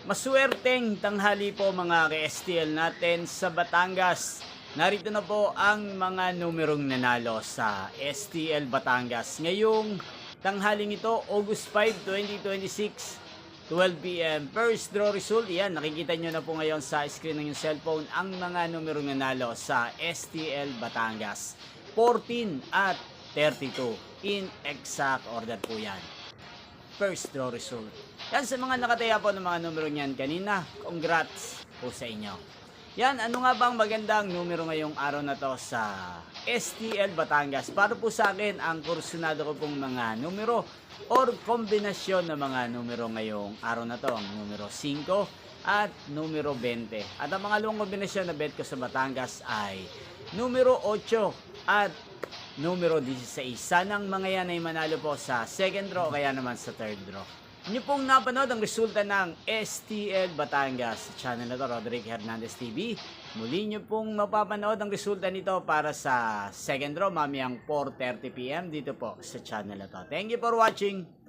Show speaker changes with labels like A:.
A: Maswerteng tanghali po mga ka-STL natin sa Batangas. Narito na po ang mga numerong nanalo sa STL Batangas. Ngayong tanghaling ito, August 5, 2026, 12 p.m. First draw result, yan, nakikita nyo na po ngayon sa screen ng yung cellphone ang mga numerong nanalo sa STL Batangas. 14 at 32 in exact order po yan. First draw result. Yan sa mga nakataya po ng mga numero niyan kanina. Congrats po sa inyo. Yan, ano nga bang magandang numero ngayong araw na to sa STL Batangas? Para po sa akin, ang kursunado ko pong mga numero or kombinasyon ng mga numero ngayong araw na to. Ang numero 5 at numero 20. At ang mga luwang kombinasyon na bet ko sa Batangas ay numero 8 at numero 16. Sanang mga yan ay manalo po sa second draw o kaya naman sa third draw. Inyo pong napanood ang resulta ng STL Batangas sa channel na to, Roderick Hernandez TV. Muli nyo pong mapapanood ang resulta nito para sa second draw mamayang 4:30 p.m. dito po sa channel na to. Thank you for watching.